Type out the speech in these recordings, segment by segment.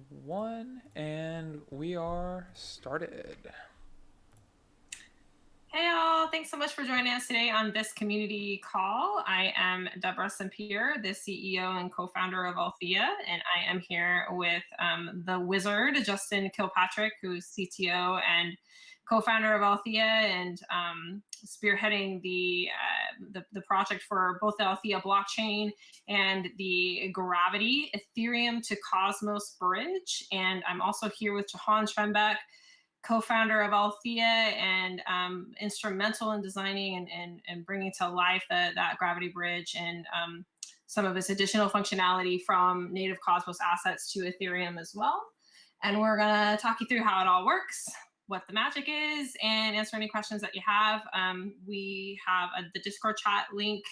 One, and we are started. Hey all, thanks so much for joining us today on this community call. I am Deborah Sampier, the CEO and co-founder of Althea, and I am here with the wizard, Justin Kilpatrick, who's CTO and co-founder of Althea and spearheading the project for both the Althea blockchain and the Gravity Ethereum to Cosmos bridge. And I'm also here with Jahan Schembeck, co-founder of Althea and instrumental in designing and bringing to life that Gravity Bridge and some of its additional functionality from native Cosmos assets to Ethereum as well. And we're gonna talk you through how it all works, what the magic is, and answer any questions that you have. We have the Discord chat link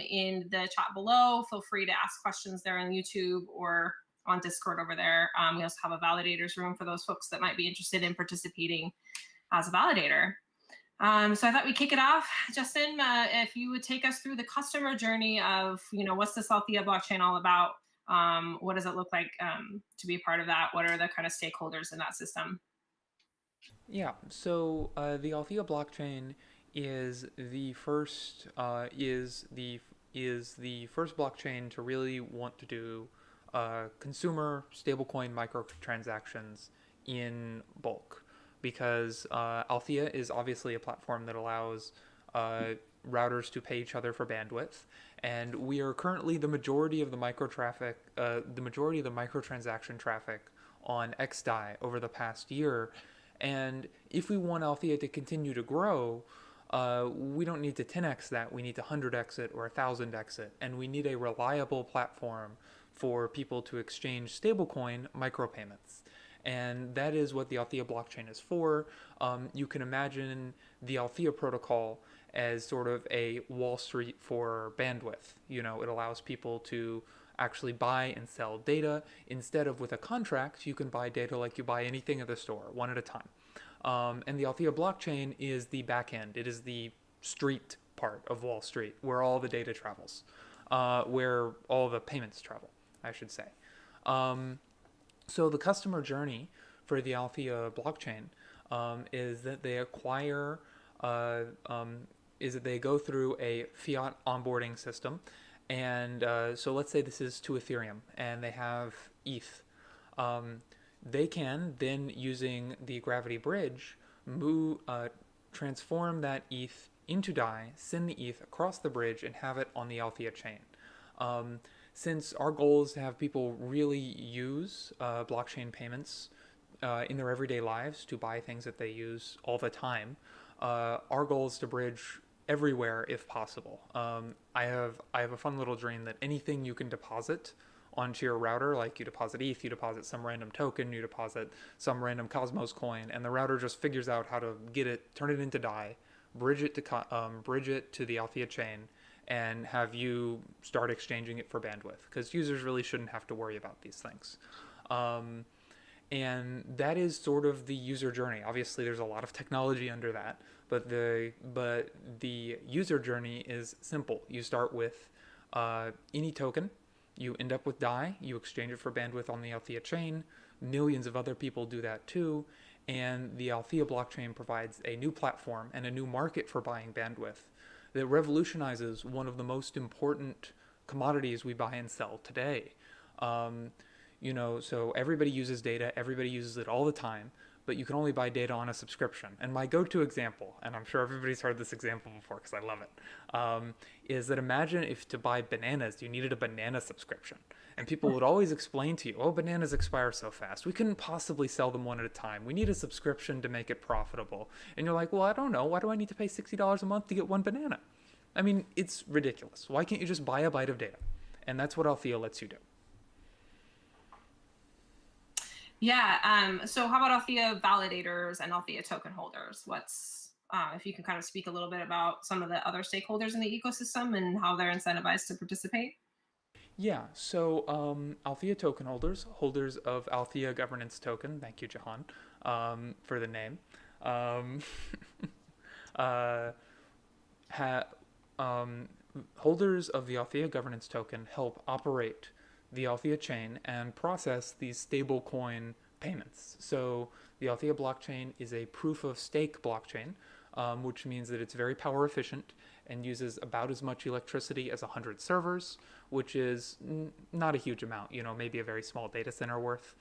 in the chat below. Feel free to ask questions there on YouTube or on Discord over there. We also have a validators room for those folks that might be interested in participating as a validator. So I thought we'd kick it off. Justin, if you would take us through the customer journey of, what's this Althea blockchain all about? What does it look like to be a part of that? What are the kind of stakeholders in that system? Yeah, so the Althea blockchain is the first is the first blockchain to really want to do consumer stablecoin microtransactions in bulk, because Althea is obviously a platform that allows routers to pay each other for bandwidth, and we are currently the majority of the microtransaction traffic on XDAI over the past year. And if we want Althea to continue to grow, we don't need to 10x that. We need to 100x it or 1000x it. And we need a reliable platform for people to exchange stablecoin micropayments. And that is what the Althea blockchain is for. You can imagine the Althea protocol as sort of a Wall Street for bandwidth. It allows people to actually buy and sell data. Instead of with a contract, you can buy data like you buy anything at the store, one at a time. And the Althea blockchain is the back end. It is the street part of Wall Street where all the data travels, where all the payments travel, I should say. So the customer journey for the Althea blockchain is that they acquire, is that they go through a fiat onboarding system. And so let's say this is to Ethereum and they have ETH. They can then, using the Gravity Bridge, transform that ETH into DAI, send the ETH across the bridge, and have it on the Althea chain. Since our goal is to have people really use blockchain payments in their everyday lives to buy things that they use all the time, our goal is to bridge everywhere if possible. I have a fun little dream that anything you can deposit onto your router, like you deposit ETH, you deposit some random token, you deposit some random Cosmos coin, and the router just figures out how to get it, turn it into DAI, bridge it to the Althea chain, and have you start exchanging it for bandwidth, because users really shouldn't have to worry about these things. And that is sort of the user journey. Obviously, there's a lot of technology under that, but the user journey is simple. You start with any token, you end up with DAI, you exchange it for bandwidth on the Althea chain. Millions of other people do that too, and the Althea blockchain provides a new platform and a new market for buying bandwidth that revolutionizes one of the most important commodities we buy and sell today. So everybody uses data, everybody uses it all the time, but you can only buy data on a subscription. And my go-to example, and I'm sure everybody's heard this example before because I love it, is that imagine if to buy bananas, you needed a banana subscription. And people would always explain to you, oh, bananas expire so fast. We couldn't possibly sell them one at a time. We need a subscription to make it profitable. And you're like, well, I don't know. Why do I need to pay $60 a month to get one banana? I mean, it's ridiculous. Why can't you just buy a byte of data? And that's what Althea lets you do. Yeah. So how about Althea validators and Althea token holders? If you can kind of speak a little bit about some of the other stakeholders in the ecosystem and how they're incentivized to participate? Yeah, so Althea token holders of Althea governance token, thank you, Jahan, for the name, um, uh, ha, holders of the Althea governance token help operate the Althea chain and process these stablecoin payments. So the Althea blockchain is a proof of stake blockchain, which means that it's very power efficient and uses about as much electricity as 100 servers, which is not a huge amount, maybe a very small data center worth.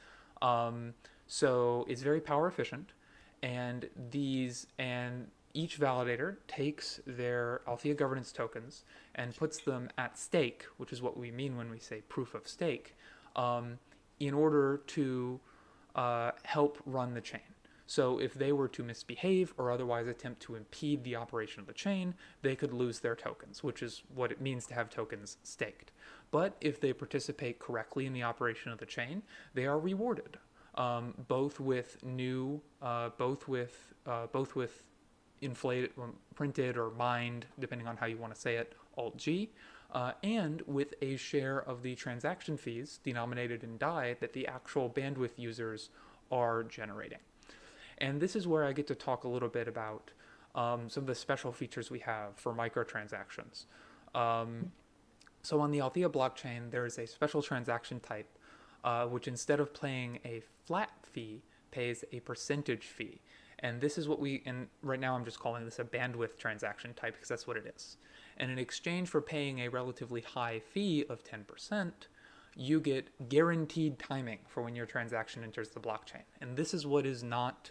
So it's very power efficient, and each validator takes their Althea governance tokens and puts them at stake, which is what we mean when we say proof of stake, in order to help run the chain. So if they were to misbehave or otherwise attempt to impede the operation of the chain, they could lose their tokens, which is what it means to have tokens staked. But if they participate correctly in the operation of the chain, they are rewarded, both with inflated, printed or mined, depending on how you want to say it, Alt G, and with a share of the transaction fees denominated in DAI that the actual bandwidth users are generating. And this is where I get to talk a little bit about some of the special features we have for microtransactions. So on the Althea blockchain, there is a special transaction type, which instead of paying a flat fee, pays a percentage fee. And this is and right now I'm just calling this a bandwidth transaction type because that's what it is. And in exchange for paying a relatively high fee of 10%, you get guaranteed timing for when your transaction enters the blockchain. And this is what is not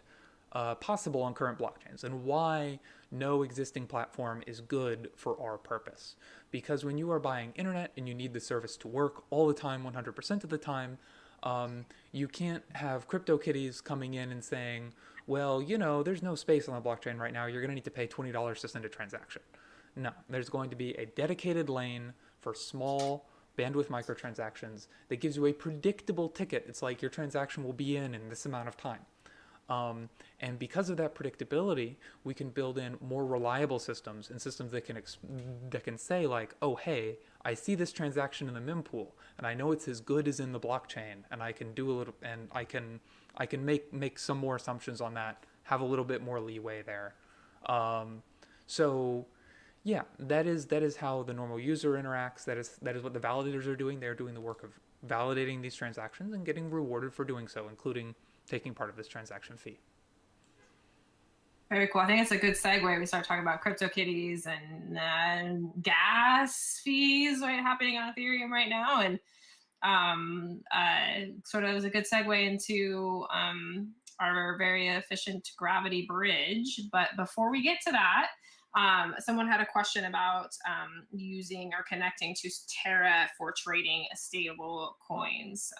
possible on current blockchains, and why no existing platform is good for our purpose. Because when you are buying internet and you need the service to work all the time, 100% of the time, you can't have CryptoKitties coming in and saying, well, there's no space on the blockchain right now, you're going to need to pay $20 to send a transaction. No, there's going to be a dedicated lane for small bandwidth microtransactions that gives you a predictable ticket. It's like your transaction will be in this amount of time. And because of that predictability, we can build in more reliable systems and systems that can say like, oh, hey, I see this transaction in the mempool, and I know it's as good as in the blockchain, and I can do a little, and I can make some more assumptions on that, have a little bit more leeway there. So yeah, that is how the normal user interacts. That is what the validators are doing. They're doing the work of validating these transactions and getting rewarded for doing so, including taking part of this transaction fee. Very cool. I think it's a good segue. We start talking about CryptoKitties and gas fees, right, happening on Ethereum right now, and sort of is a good segue into our very efficient gravity bridge. But before we get to that, someone had a question about using or connecting to Terra for trading stable coins.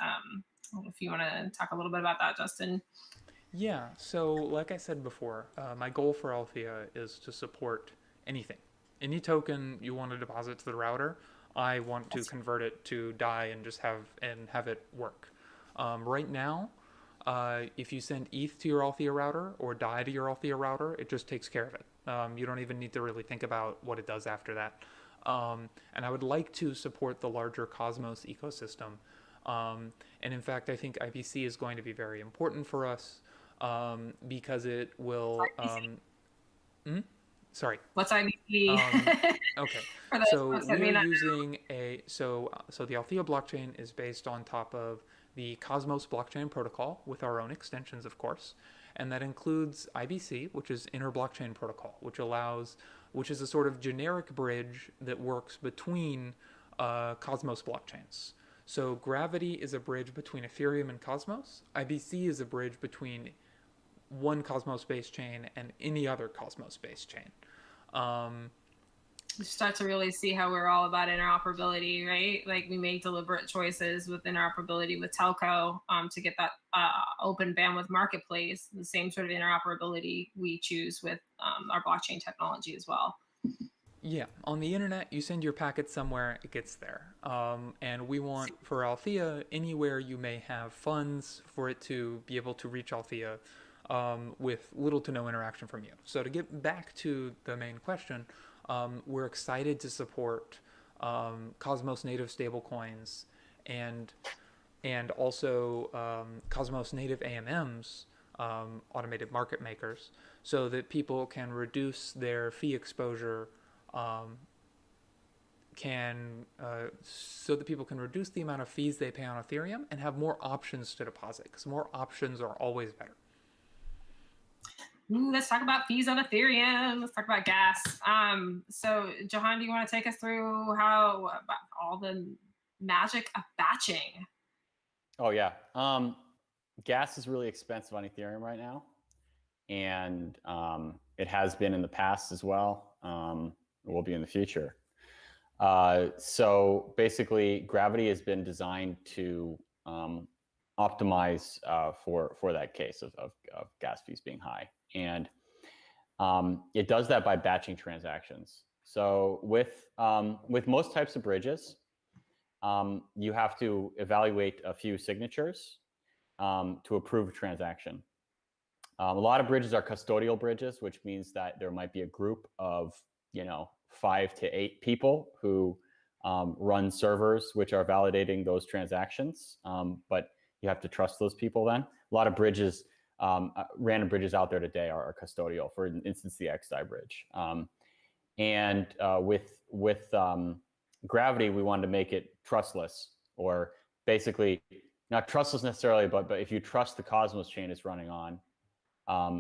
If you want to talk a little bit about that, Justin. Yeah, so like I said before, my goal for Althea is to support anything. Any token you want to deposit to the router, I want to convert it to DAI and just have it work. Right now, if you send ETH to your Althea router or DAI to your Althea router, it just takes care of it. You don't even need to really think about what it does after that. And I would like to support the larger Cosmos ecosystem. And in fact, I think IBC is going to be very important for us. Because it will. Sorry. What's IBC? Okay. So we're using so the Althea blockchain is based on top of the Cosmos blockchain protocol with our own extensions, of course, and that includes IBC, which is Inter-Blockchain Protocol, which is a sort of generic bridge that works between Cosmos blockchains. So Gravity is a bridge between Ethereum and Cosmos. IBC is a bridge between one Cosmos-based chain and any other Cosmos-based chain. You start to really see how we're all about interoperability, right? Like we make deliberate choices with interoperability with telco to get that open bandwidth marketplace. The same sort of interoperability we choose with our blockchain technology as well. Yeah, on the internet, you send your packet somewhere, it gets there. And we want for Althea, anywhere you may have funds for it to be able to reach Althea with little to no interaction from you. So to get back to the main question, we're excited to support Cosmos native stablecoins and also Cosmos native AMMs, automated market makers, so that people can reduce their fee exposure, can so that people can reduce the amount of fees they pay on Ethereum and have more options to deposit, because more options are always better. Ooh, let's talk about fees on Ethereum. Let's talk about gas. So Johan, do you want to take us through how about all the magic of batching? Oh yeah, gas is really expensive on Ethereum right now, and it has been in the past as well. It will be in the future. So basically, Gravity has been designed to optimize for that case of gas fees being high, and it does that by batching transactions. So with most types of bridges, you have to evaluate a few signatures to approve a transaction. A lot of bridges are custodial bridges, which means that there might be a group of 5 to 8 people who run servers which are validating those transactions, but you have to trust those people then. A lot of bridges, random bridges out there today are custodial. For instance, the XDAI bridge. And with Gravity, we wanted to make it trustless, or basically not trustless necessarily, but if you trust the Cosmos chain it's running on,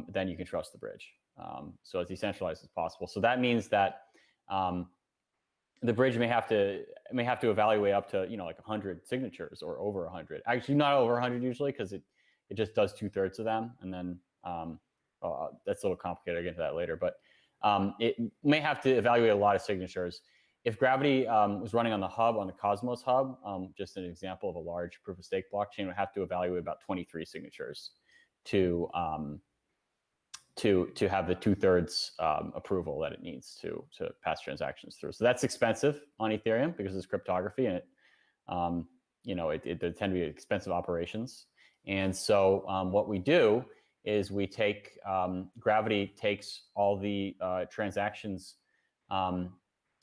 then you can trust the bridge. So as decentralized as possible. So that means that the bridge may have to evaluate up to like 100 signatures or over 100. Actually, not over 100 usually, because it just does 2/3 of them, and then that's a little complicated. I'll get into that later, but it may have to evaluate a lot of signatures. If Gravity was running on the hub, on the Cosmos hub, just an example of a large proof of stake blockchain, would have to evaluate about 23 signatures to have the 2/3 approval that it needs to pass transactions through. So that's expensive on Ethereum because it's cryptography, and there tend to be expensive operations. And so what we do is we take Gravity takes all the transactions,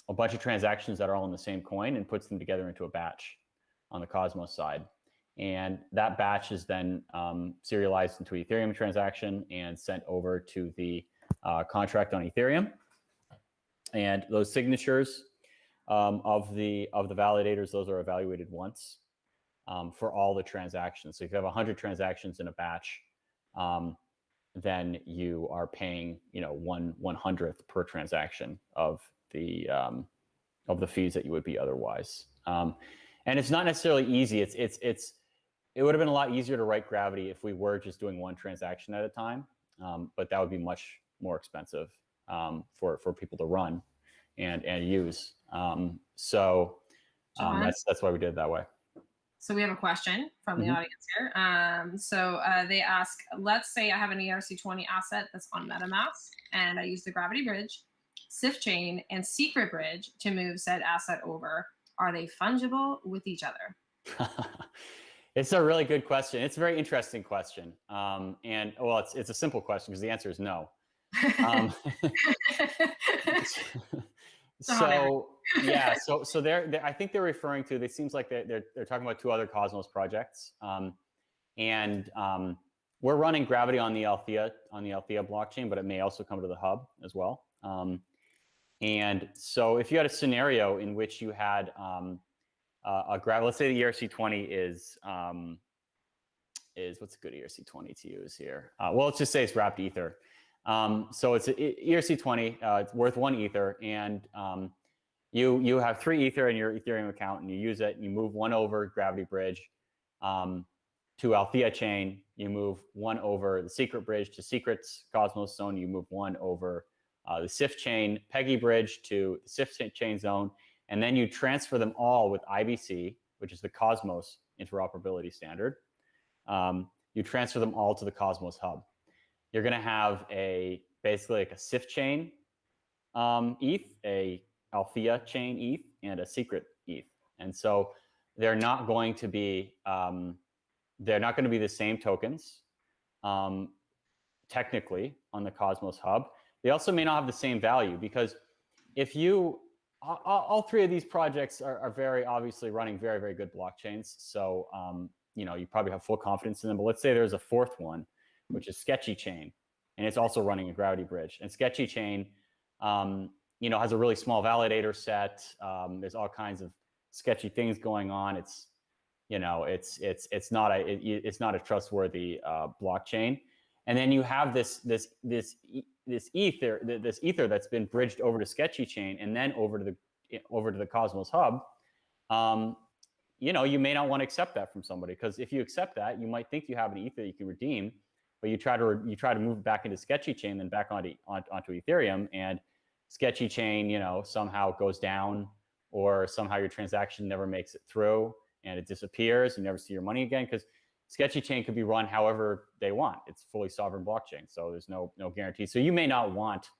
a bunch of transactions that are all in the same coin, and puts them together into a batch on the Cosmos side. And that batch is then serialized into an Ethereum transaction and sent over to the contract on Ethereum. And those signatures of the validators, those are evaluated once for all the transactions. So if you have 100 transactions in a batch, then you are paying 1/100th per transaction of the fees that you would be otherwise. And it's not necessarily easy. It would have been a lot easier to write Gravity if we were just doing one transaction at a time, but that would be much more expensive for people to run and use. So that's why we did it that way. So we have a question from the audience here. So they ask, let's say I have an ERC20 asset that's on MetaMask, and I use the Gravity bridge, SIF chain, and secret bridge to move said asset over. Are they fungible with each other? It's a really good question. It's a very interesting question. And well, it's a simple question because the answer is no. So yeah, so they're I think they're referring to. It seems like they're talking about 2 other Cosmos projects, and we're running Gravity on the Althea blockchain, but it may also come to the hub as well. And so if you had a scenario in which you had let's say the ERC20 is what's a good ERC20 to use here? Well, let's just say it's wrapped Ether. So it's ERC20, it's worth 1 Ether, and you have 3 Ether in your Ethereum account, and you use it, and you move 1 over Gravity Bridge to Althea chain, you move 1 over the Secret Bridge to Secrets Cosmos Zone, you move 1 over the SIF chain Peggy Bridge to the SIF chain zone, and then you transfer them all with IBC, which is the Cosmos interoperability standard. You transfer them all to the Cosmos hub. You're going to have basically like a SIF chain ETH, a Althea chain ETH, and a secret ETH. And so they're not going to be the same tokens technically on the Cosmos hub. They also may not have the same value, because if you all 3 of these projects are very obviously running very, very good blockchains. So you probably have full confidence in them. But let's say there's a 4th one, which is Sketchy Chain, and it's also running a Gravity Bridge. And Sketchy Chain has a really small validator set. There's all kinds of sketchy things going on. It's not a trustworthy blockchain. And then you have this ether that's been bridged over to Sketchy Chain and then over to the Cosmos Hub. You may not want to accept that from somebody, because if you accept that, you might think you have an ether you can redeem, but you try to move it back into Sketchy Chain, then back onto Ethereum, and Sketchy Chain, somehow goes down, or somehow your transaction never makes it through and it disappears. You never see your money again, because Sketchy Chain could be run however they want. It's fully sovereign blockchain, so there's no guarantee. So you may not want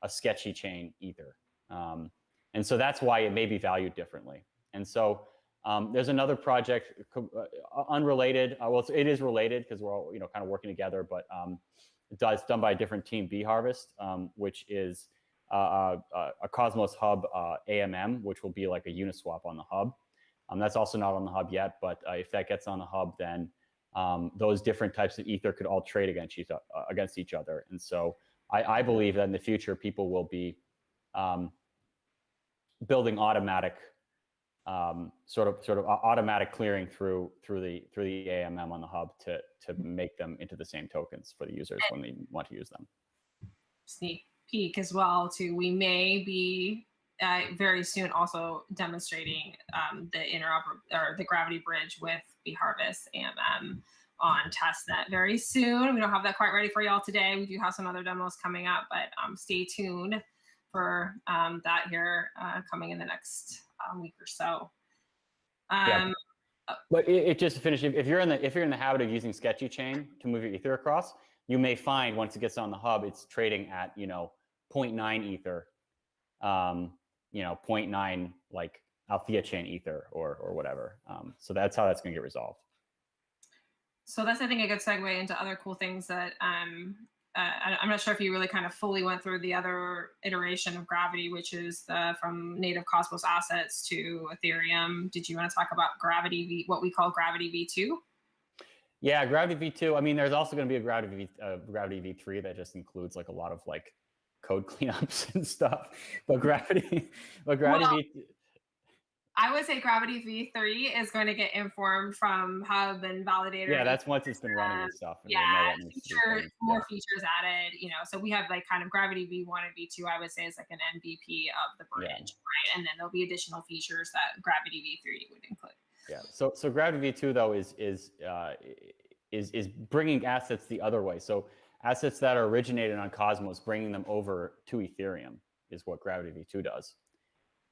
a Sketchy Chain either, and so that's why it may be valued differently. And so there's another project, unrelated. Well, it is related because we're all kind of working together, but it's done by a different team, B Harvest, which is a Cosmos Hub AMM, which will be like a Uniswap on the hub. That's also not on the hub yet, but if that gets on the hub, then those different types of ether could all trade against each other. And so I believe that in the future, people will be building automatic sort of automatic clearing through the AMM on the hub to make them into the same tokens for the users when they want to use them. Sneak peek as well too. We may be very soon also demonstrating the Gravity Bridge with Harvest AMM on testnet very soon. We don't have that quite ready for y'all today. We do have some other demos coming up, but stay tuned for that here coming in the next week or so. Yeah. But it just to finish, if you're in the habit of using Sketchy Chain to move your ether across, you may find once it gets on the hub, it's trading at 0.9 ether, 0.9 like Althea chain ether or whatever. So that's how that's going to get resolved. So that's, I think, a good segue into other cool things that I'm not sure if you really kind of fully went through the other iteration of Gravity, which is from native Cosmos assets to Ethereum. Did you want to talk about what we call Gravity V2? Yeah, Gravity V2. I mean, there's also going to be a Gravity V3 that just includes like a lot of like code cleanups and stuff. But Gravity V2. I would say Gravity V3 is going to get informed from Hub and Validators. Yeah, that's once it's been running and stuff. And more features added. So we have like kind of Gravity V1 and V2. I would say is like an MVP of the bridge, right? And then there'll be additional features that Gravity V3 would include. Yeah. So Gravity V2 though is bringing assets the other way. So assets that are originated on Cosmos, bringing them over to Ethereum is what Gravity V2 does.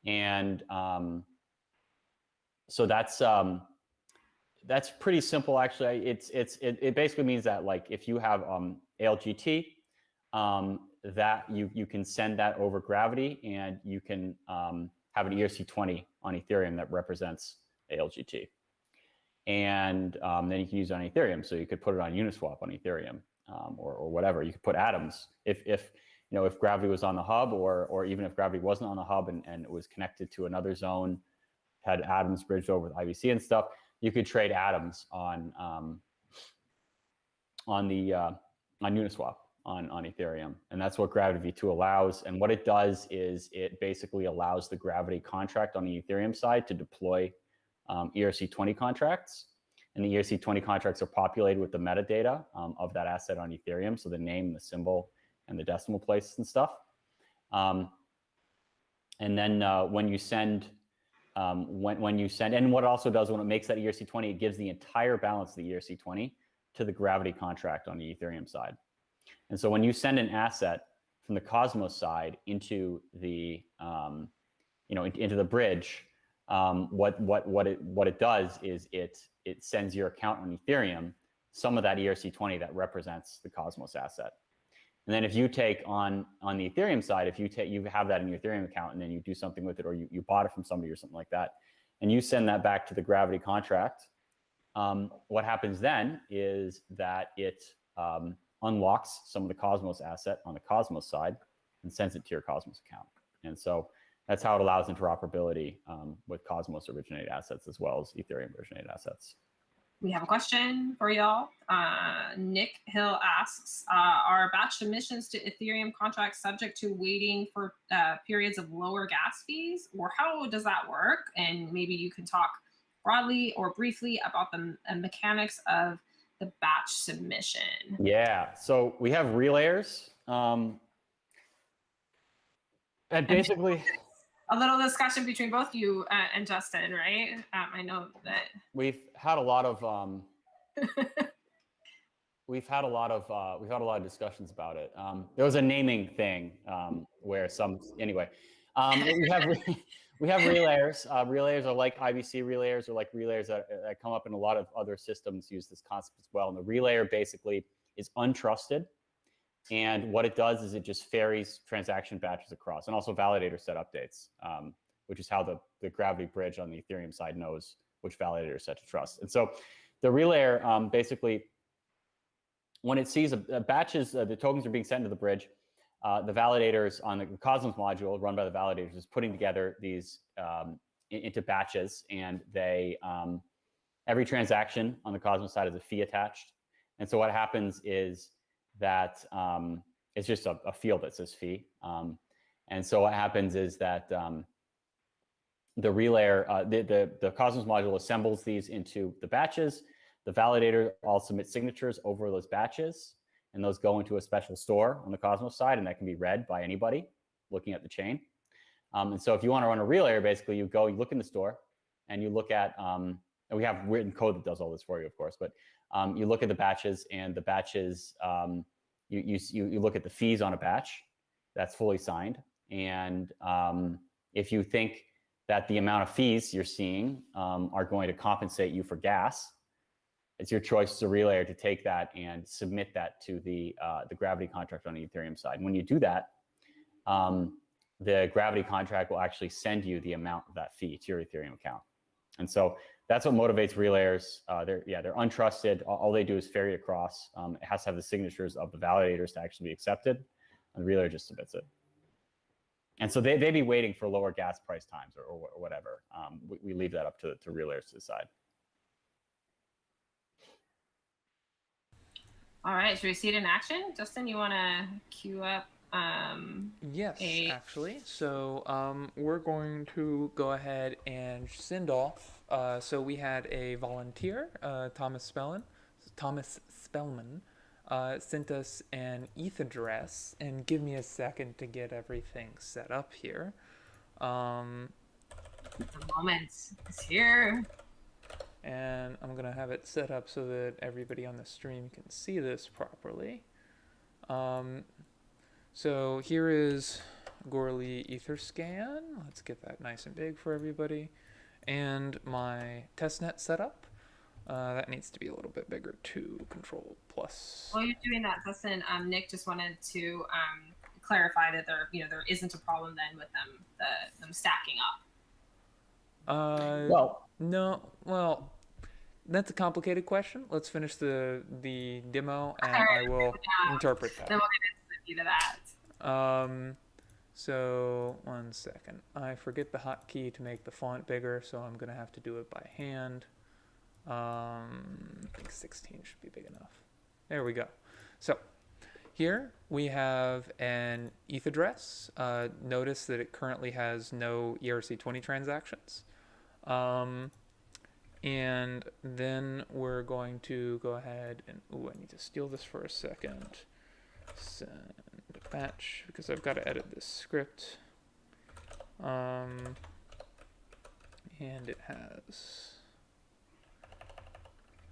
And so that's pretty simple, actually. It basically means that like if you have ALGT, that you can send that over Gravity, and you can have an ERC20 on Ethereum that represents ALGT, and then you can use it on Ethereum. So you could put it on Uniswap on Ethereum, or whatever. You could put atoms if Gravity was on the hub, or even if Gravity wasn't on the hub and it was connected to another zone, had atoms bridged over with IBC and stuff, you could trade atoms on Uniswap on Ethereum, and that's what Gravity V2 allows. And what it does is it basically allows the Gravity contract on the Ethereum side to deploy ERC20 contracts, and the ERC20 contracts are populated with the metadata of that asset on Ethereum, so the name, the symbol, and the decimal places and stuff. And then when you send, and what it also does when it makes that ERC20, it gives the entire balance of the ERC20 to the Gravity contract on the Ethereum side. And so when you send an asset from the Cosmos side into the, into the bridge, what it does is it sends your account on Ethereum some of that ERC20 that represents the Cosmos asset. And then if you take on the Ethereum side, if you have that in your Ethereum account and then you do something with it, or you bought it from somebody or something like that, and you send that back to the Gravity contract, what happens then is that it unlocks some of the Cosmos asset on the Cosmos side and sends it to your Cosmos account. And so that's how it allows interoperability with Cosmos originated assets as well as Ethereum originated assets. We have a question for y'all. Nick Hill asks, are batch submissions to Ethereum contracts subject to waiting for periods of lower gas fees, or how does that work? And maybe you can talk broadly or briefly about the mechanics of the batch submission. Yeah, so we have relayers. And basically, a little discussion between both you and Justin, right? I know that we've had a lot of we've had a lot of discussions about it. There was a naming thing where anyway. We have relayers. Relayers are like IBC relayers, or like relayers that come up in a lot of other systems use this concept as well. And the relayer basically is untrusted. And what it does is it just ferries transaction batches across, and also validator set updates, which is how the Gravity bridge on the Ethereum side knows which validator set to trust. And so the relayer basically, when it sees batches, the tokens are being sent into the bridge, the validators on the Cosmos module run by the validators is putting together these into batches, and they every transaction on the Cosmos side is a fee attached. And so what happens is that it's just a field that says fee. And so what happens is that the relayer, the Cosmos module assembles these into the batches. The validator all submit signatures over those batches, and those go into a special store on the Cosmos side, and that can be read by anybody looking at the chain. And so if you want to run a relayer, basically you look in the store, and you look at, and we have written code that does all this for you, of course, but you look at the batches, and the batches, you look at the fees on a batch that's fully signed. And if you think that the amount of fees you're seeing are going to compensate you for gas, it's your choice as a relayer to take that and submit that to the Gravity contract on the Ethereum side. And when you do that, the Gravity contract will actually send you the amount of that fee to your Ethereum account. And so that's what motivates relayers. They're untrusted. All they do is ferry across. It has to have the signatures of the validators to actually be accepted, and the relayer just submits it. And so they'd be waiting for lower gas price times or whatever. We leave that up to relayers to decide. All right, should we see it in action? Justin, you want to queue up? Yes, actually. So we're going to go ahead and send off. So we had a volunteer, Thomas Spellman, sent us an ETH address, and give me a second to get everything set up here. The moment is here. And I'm going to have it set up so that everybody on the stream can see this properly. So here is Goerli Etherscan. Let's get that nice and big for everybody. And my testnet setup. That needs to be a little bit bigger too. Control plus. While you're doing that, Justin, Nick just wanted to clarify that there isn't a problem then with them stacking up. Well, that's a complicated question. Let's finish the demo, and I will interpret that. Then we'll get into that. So 1 second. I forget the hotkey to make the font bigger, so I'm gonna have to do it by hand. I think 16 should be big enough. There we go. So here we have an ETH address. Notice that it currently has no ERC20 transactions. And then we're going to go ahead and, I need to steal this for a second. Send batch, because I've got to edit this script. And it has,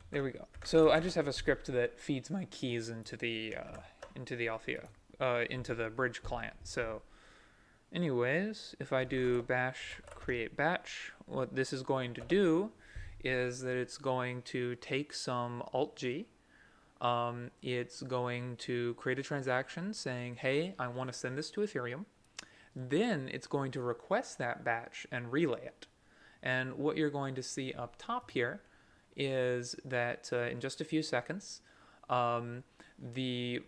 there we go. So I just have a script that feeds my keys into the Althea, into the bridge client. So anyways, if I do bash create batch, what this is going to do is that it's going to take some alt-G. It's going to create a transaction saying, hey, I want to send this to Ethereum. Then it's going to request that batch and relay it. And what you're going to see up top here is that in just a few seconds, the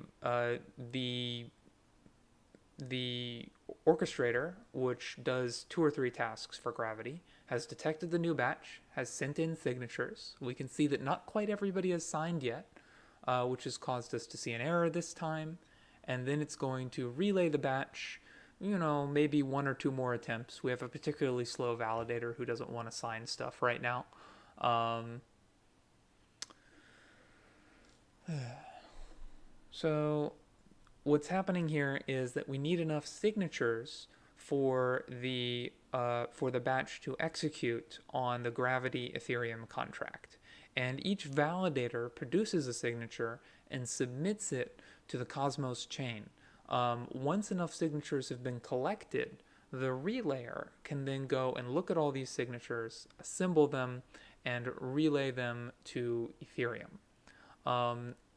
orchestrator, which does 2 or 3 tasks for Gravity, has detected the new batch, has sent in signatures. We can see that not quite everybody has signed yet, which has caused us to see an error this time. And then it's going to relay the batch, maybe one or two more attempts. We have a particularly slow validator who doesn't want to sign stuff right now. So what's happening here is that we need enough signatures for the batch to execute on the Gravity Ethereum contract. And each validator produces a signature and submits it to the Cosmos chain. Once enough signatures have been collected, the relayer can then go and look at all these signatures, assemble them, and relay them to Ethereum.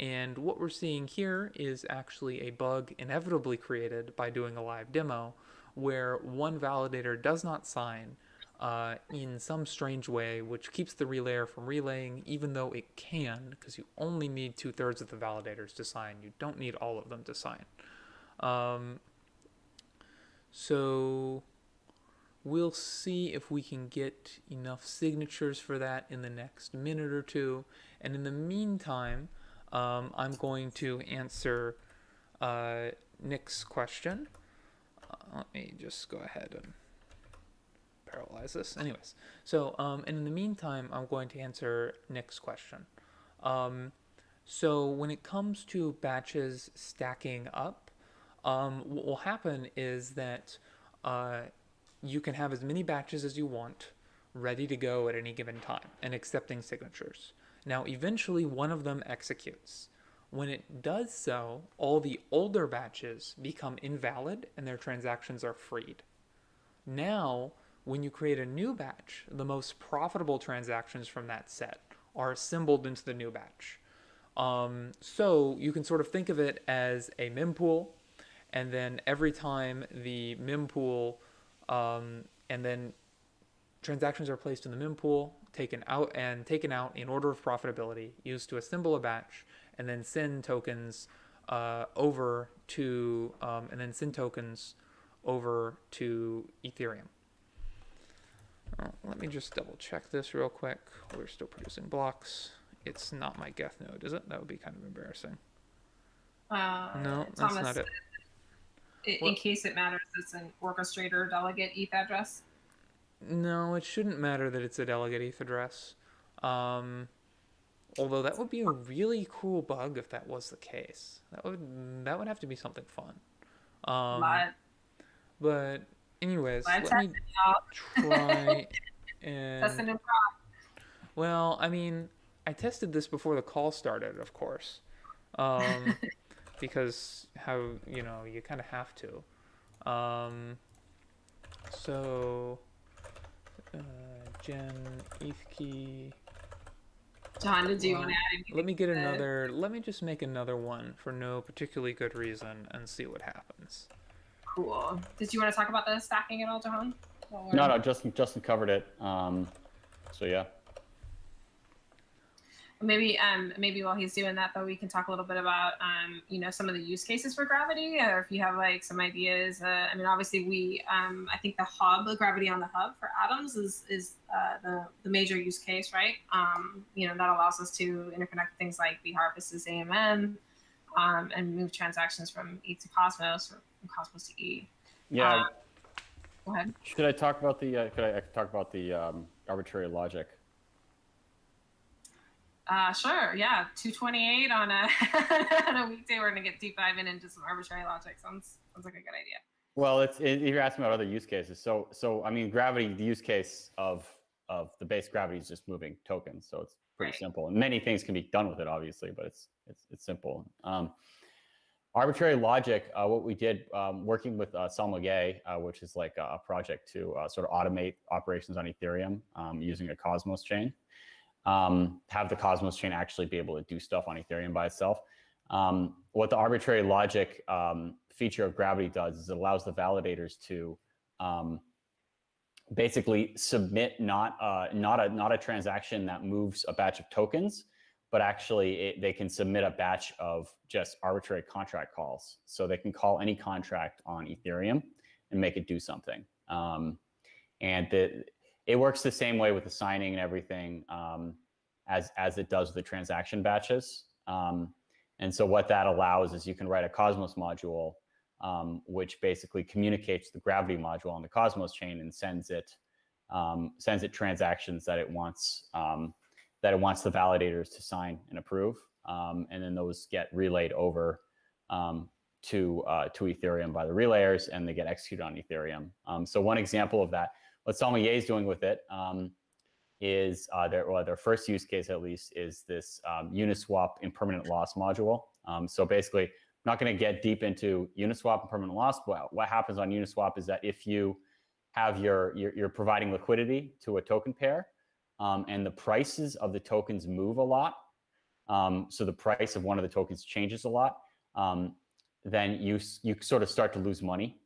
And what we're seeing here is actually a bug inevitably created by doing a live demo where one validator does not sign in some strange way, which keeps the relayer from relaying, even though it can, because you only need 2/3 of the validators to sign. You don't need all of them to sign. So we'll see if we can get enough signatures for that in the next minute or two. And in the meantime, I'm going to answer Nick's question. Let me just go ahead and parallelize this. Anyways, so and in the meantime, I'm going to answer Nick's question. So when it comes to batches stacking up, what will happen is that you can have as many batches as you want ready to go at any given time and accepting signatures. Now, eventually, one of them executes. When it does so, all the older batches become invalid and their transactions are freed. Now, when you create a new batch, the most profitable transactions from that set are assembled into the new batch. So you can sort of think of it as a mempool, and then every time the mempool, and then transactions are placed in the mempool, taken out in order of profitability, used to assemble a batch, and then send tokens over to Ethereum. Let me just double check this real quick. We're still producing blocks. It's not my Geth node, is it? That would be kind of embarrassing. No, that's Thomas, not it. In case it matters, it's an orchestrator delegate ETH address. No, it shouldn't matter that it's a delegate ETH address. Although that would be a really cool bug if that was the case. That would have to be something fun. But anyways, let me try and. Well, I mean, I tested this before the call started, of course, because you kind of have to. So. Gen ETH key. John, did you want to add anything? Let me just make another one for no particularly good reason and see what happens. Cool. Did you want to talk about the stacking at all, John? No, Justin covered it. So yeah. Maybe while he's doing that, though, we can talk a little bit about some of the use cases for Gravity, or if you have like some ideas. I mean, obviously I think the Gravity on the hub for Atoms is the major use case, right? That allows us to interconnect things like vHarvest's AMM and move transactions from ETH to Cosmos or from Cosmos to ETH. Yeah. Go ahead. Should I talk about the? Could I talk about the arbitrary logic? Sure. Yeah. 228 on a on a weekday. We're gonna get deep diving into some arbitrary logic. Sounds like a good idea. Well, you're asking about other use cases. So I mean, Gravity. The use case of the base Gravity is just moving tokens. So it's pretty simple, and many things can be done with it, obviously, but it's simple. Arbitrary logic. What we did, working with Salmoguet, which is like a project to sort of automate operations on Ethereum using a Cosmos chain. Have the Cosmos chain actually be able to do stuff on Ethereum by itself. What the arbitrary logic feature of Gravity does is it allows the validators to basically submit not a transaction that moves a batch of tokens, but actually they can submit a batch of just arbitrary contract calls. So they can call any contract on Ethereum and make it do something. And it works the same way with the signing and everything as it does with the transaction batches. And so what that allows is you can write a Cosmos module, which basically communicates the Gravity module on the Cosmos chain and sends it transactions that it wants the validators to sign and approve, and then those get relayed over to Ethereum by the relayers, and they get executed on Ethereum. So one example of that, what Sommelier is doing with it, is their first use case at least is this Uniswap impermanent loss module. So basically, I'm not going to get deep into Uniswap and permanent loss, but what happens on Uniswap is that if you have you're providing liquidity to a token pair, and the prices of the tokens move a lot, so the price of one of the tokens changes a lot, then you sort of start to lose money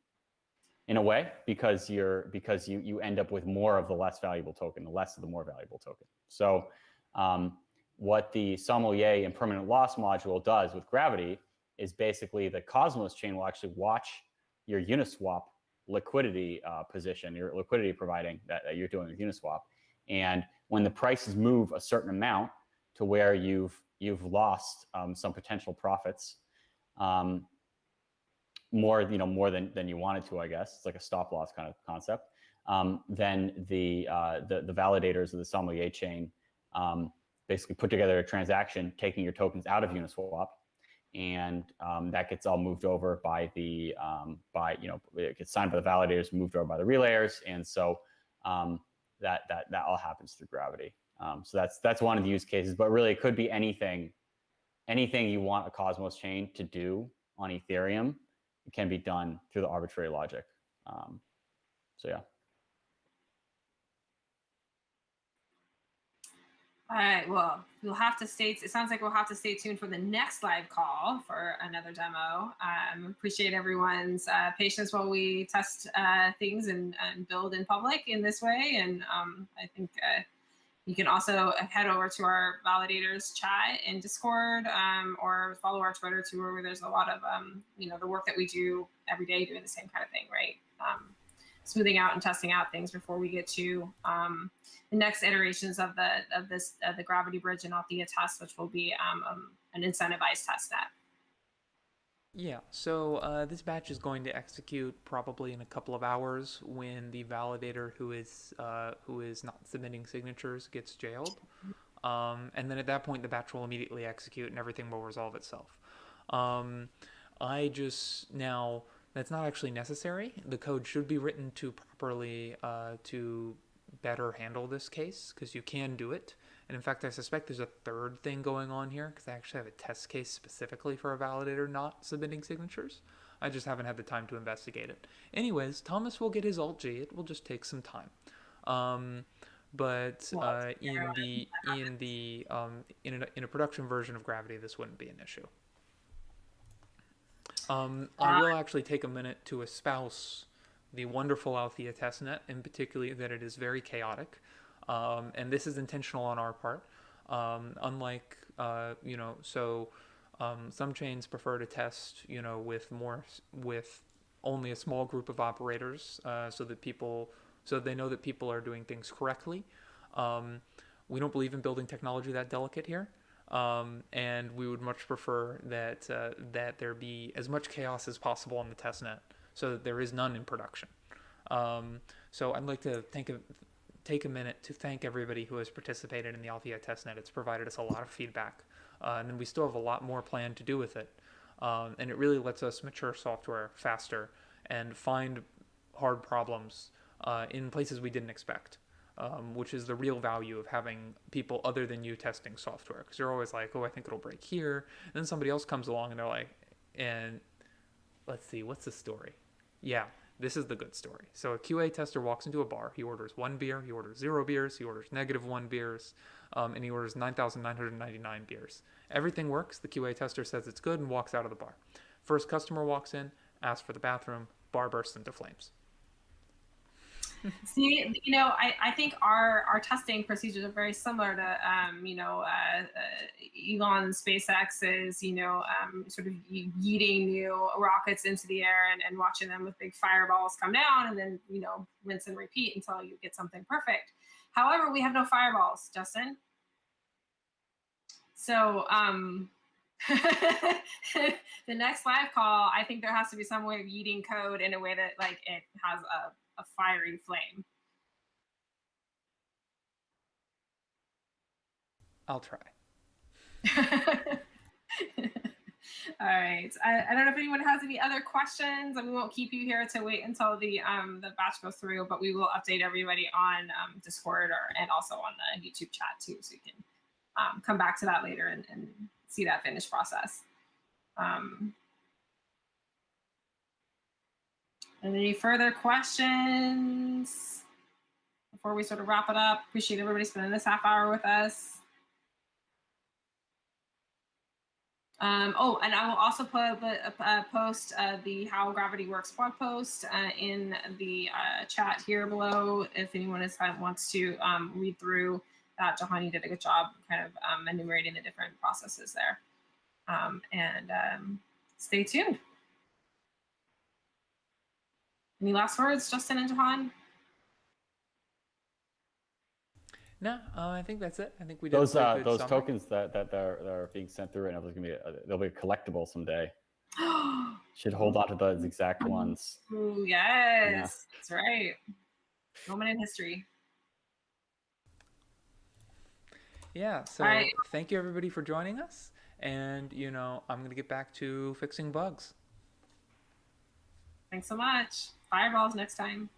in a way, because you end up with more of the less valuable token, the less of the more valuable token. So what the Sommelier impermanent loss module does with Gravity is basically the Cosmos chain will actually watch your Uniswap liquidity position, your liquidity providing that you're doing with Uniswap, and when the prices move a certain amount to where you've lost some potential profits, more than you wanted to, I guess. It's like a stop loss kind of concept. Then the validators of the Sommelier chain basically put together a transaction taking your tokens out of Uniswap, and that gets all moved over by it gets signed by the validators, moved over by the relayers, and so that all happens through Gravity. So that's one of the use cases, but really it could be anything you want a Cosmos chain to do on Ethereum. It can be done through the arbitrary logic. So yeah. All right, well, it sounds like we'll have to stay tuned for the next live call for another demo. Appreciate everyone's patience while we test things and build in public in this way. And I think you can also head over to our validators chat in Discord, or follow our Twitter too, where there's a lot of the work that we do every day doing the same kind of thing, right? Smoothing out and testing out things before we get to the next iterations of the Gravity Bridge and Althea test, which will be an incentivized test net. Yeah, so this batch is going to execute probably in a couple of hours when the validator who is not submitting signatures gets jailed. And then at that point, the batch will immediately execute and everything will resolve itself. That's not actually necessary. The code should be written to properly to better handle this case, because you can do it. And in fact, I suspect there's a third thing going on here, because I actually have a test case specifically for a validator not submitting signatures. I just haven't had the time to investigate it. Anyways, Thomas will get his Alt-G. It will just take some time. But in a production version of Gravity, this wouldn't be an issue. I will actually take a minute to espouse the wonderful Althea testnet, and particularly that it is very chaotic. And this is intentional on our part. Unlike, some chains prefer to test, with only a small group of operators, so they know that people are doing things correctly. We don't believe in building technology that delicate here. And we would much prefer that there be as much chaos as possible on the testnet, so that there is none in production. So I'd like to take a minute to thank everybody who has participated in the Althea testnet. It's provided us a lot of feedback, and then we still have a lot more planned to do with it. And it really lets us mature software faster and find hard problems in places we didn't expect. Which is the real value of having people other than you testing software. Because you're always like, oh, I think it'll break here. And then somebody else comes along and they're like, and let's see, what's the story? Yeah, this is the good story. So a QA tester walks into a bar. He orders 1 beer. He orders 0 beers. He orders -1 beers. And he orders 9,999 beers. Everything works. The QA tester says it's good and walks out of the bar. First customer walks in, asks for the bathroom. Bar bursts into flames. See, I think our testing procedures are very similar to, Elon SpaceX's, sort of yeeting new rockets into the air and watching them with big fireballs come down and then, rinse and repeat until you get something perfect. However, we have no fireballs, Justin. So, the next live call, I think there has to be some way of yeeting code in a way that like it has a fiery flame. I'll try. All right. I don't know if anyone has any other questions, and we won't keep you here to wait until the batch goes through, but we will update everybody on Discord and also on the YouTube chat too, so you can come back to that later and see that finished process. And any further questions before we sort of wrap it up? Appreciate everybody spending this half hour with us. And I will also post the How Gravity Works blog post in the chat here below if anyone wants to read through that. Jahani did a good job kind of enumerating the different processes there. Stay tuned. Any last words, Justin and Jahan? No, I think that's it. I think we did those summary. tokens that are being sent through, and they'll be collectible someday. Should hold on to those exact ones. Ooh, yes, yeah. That's right. Moment in history. Yeah. So Thank you everybody for joining us, and I'm gonna get back to fixing bugs. Thanks so much. Fireballs next time.